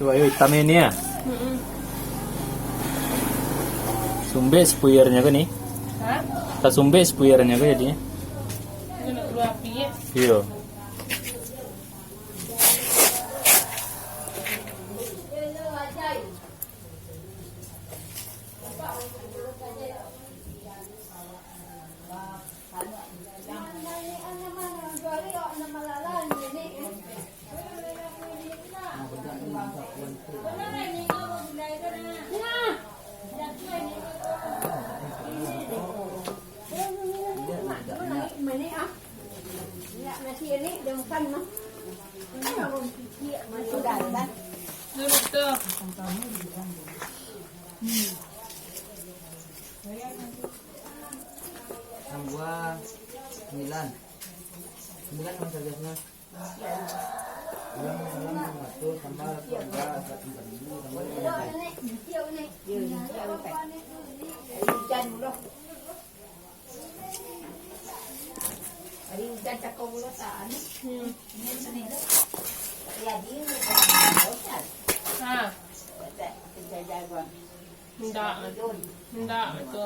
Coba yuk hitam ini ya. Sumbe sepuyernya kan nih. Hah? Tak sumbe sepuyernya kan jadinya. Itu nak dua api ya? Iya. Duduk tuh. Gua 9 kan harganya. Satu tambah keluarga 1.000 tambah 5.000. Ah. Enggak itu.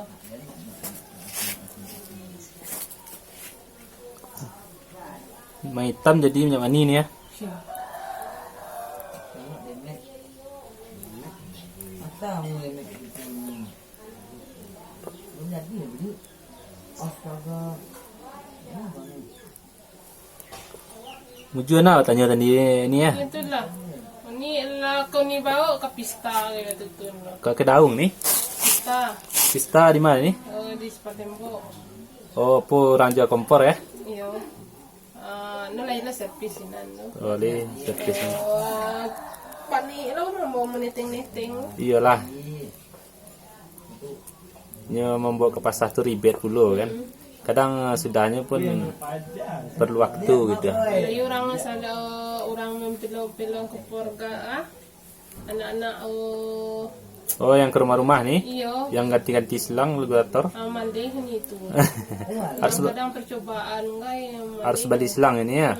Mai hitam jadi macam ini nih ya. Masa mulai gitu. Jadi beli. Astaga. Mujuan apa tanya tadi ini ya? Itulah. Ini lah kau ni bawa ke pista kayak gitu tuh. Ke Daung nih. Pista. Pista di mana nih? Di Sepatembo. Oh, po Ranja Kompor ya? Iya. Nilai servis ini anu. Oleh servis. Pani lo mau meniting-niting. Iyalah. Nya membawa ke pasar tuh ribet dulu kan. Kadang sudahnya pun perlu waktu gitu. Jadi orang ada orang mempilih-pilih ke keluarga anak-anak Oh, yang ke rumah-rumah nih? iyo Yang ganti-ganti selang regulator. amal deh kan itu. Harus Kadang percobaan enggak ya. harus beli selang ini ya.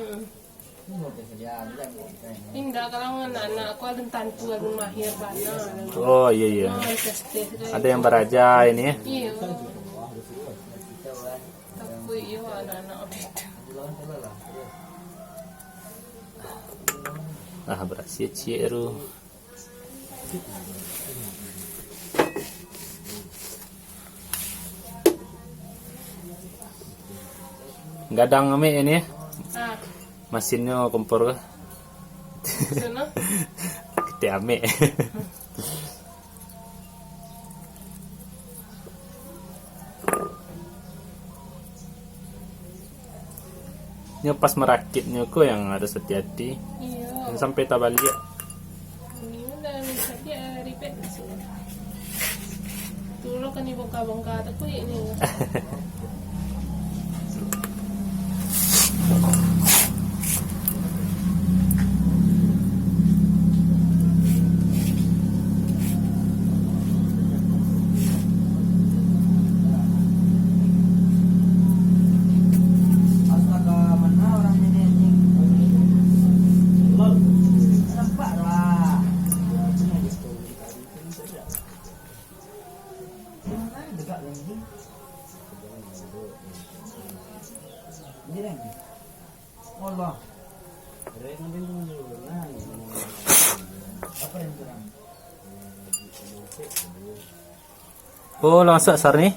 Indah kalau anak-anak aku ada tantu ada mahir banyak. Oh iya iya. Ada yang beraja ini ya. Iya. Tapi iya anak-anak itu. Ah berhasil cieru. Gadang ame ini ya. Ah, Mesinnya kompor ke? sana. Kita ame. Ini pas merakitnya kok yang ada hati-hati. Iya. Yang sampai tak balik. Ini udah saja ribet sih. Dulu kan ibu bongkar aku ini. Astaga, mana orang ini anjing? Nampak lah. Dekat lagi. Ini lagi. Allah. Apa yang kurang? Oh langsung sar nih.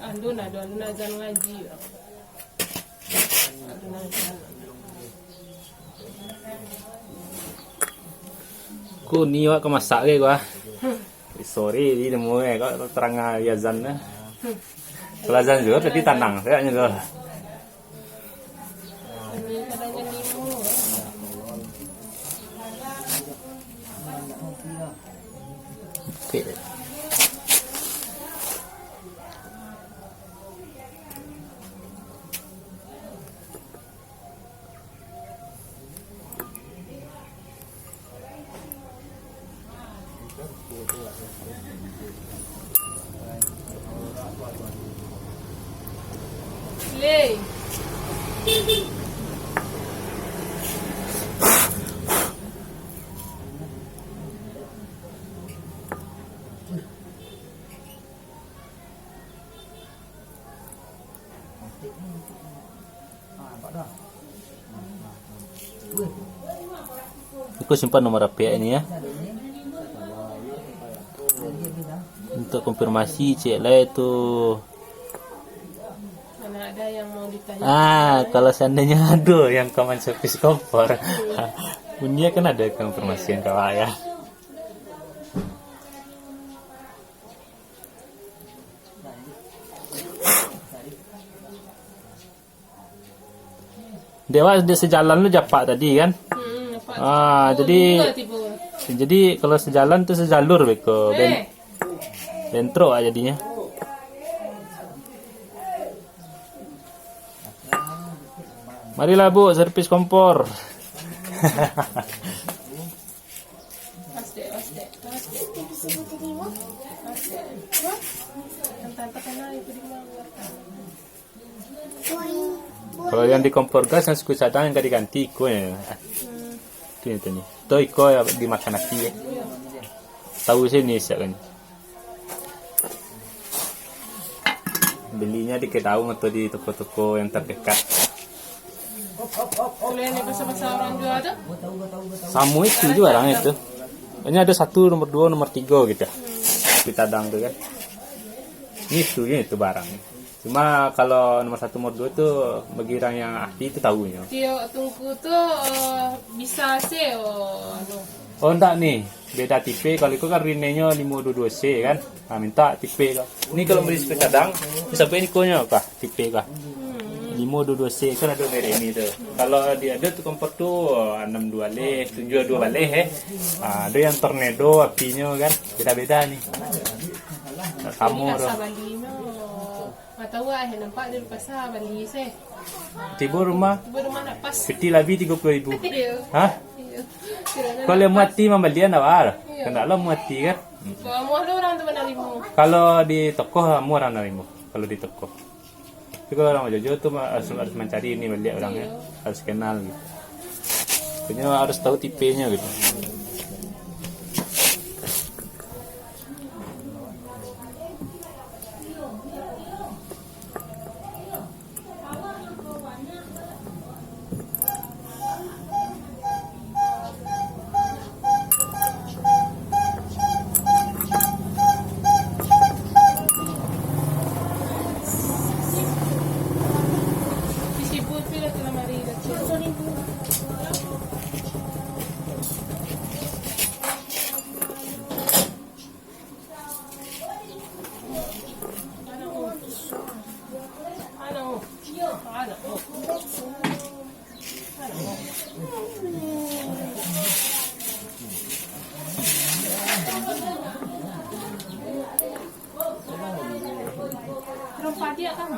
Andun azan ngaji. Andun azan. Ku ni wak kemasak ke gua. Sorry di nemu kok terang azan na. Kalau azan juga tapi tanang kayaknya gua. Ini kadangnya limu. Oke. Lei. dah. Wih, Aku simpan nomor HP ini ya. ada ini. Dia bilang, Untuk konfirmasi cek lah itu. Mana ada yang mau ditanya? Kalau seandainya ada yang common service kompor, dunia kan ada konfirmasi yang kawan ya. Dewa dia sejalan lu japak tadi kan? Apa? Jadi Dua tiba. kalau sejalan tuh sejalur beko bentro aja jadinya. Marilah Bu, servis kompor. Aste. Yang tante kenal itu di mana? Kalau yang di kompor gas yang suku cadang yang gak diganti iko ya. Itu nih. Itu iko ya dimakan nasi ya. Tahu sini kan. Belinya di Kedaung atau di toko-toko yang terdekat. Kalau yang bahasa orang juga ada? Sama itu juga orang itu. Ini ada 1, nomor 2, nomor 3 gitu. Di tadang tuh kan. Ini itu barang. Cuma kalau nomor 1, nomor 2 itu bagi orang yang ahli itu tahunya. Dia tungku tuh bisa sih Oh enggak nih, beda tipe. Kalau itu kan rinenya 522C kan. Minta tipe kah. Ini kalau beli sepe cadang, bisa beli nikonya kah, tipe kah. 522C kan ada merek ini tuh. Kalau dia ada tuh kompor tuh 62 leh, 72 leh ada yang tornado apinya kan, beda-beda nih. Kamu rasa Bali no. Tahu nampak di pasar Bali sih. tiba rumah nak pas. peti lebih 30.000. Iya. Hah? Kalau mati membelian awal, kendala mati kan. Kalau mau ada orang tu menerima. Kalau di toko murah narimu. Kalau di toko. Tapi kalau orang Jojo tuh harus mencari ini beli orangnya, harus kenal gitu. Pokoknya harus tahu tipenya gitu. Disiput pila tu na Marida. Terompat dia kan?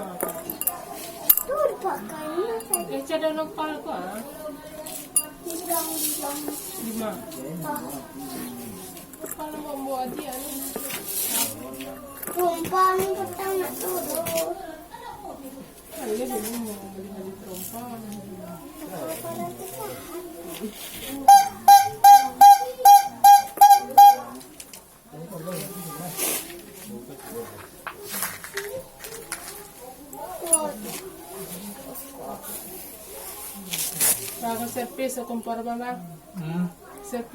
Ada nopal ko Lima. Paano mo buat dia? Tumpang petang nak turun. Dia belum mau beli terompang. Bago service o kumpara ba?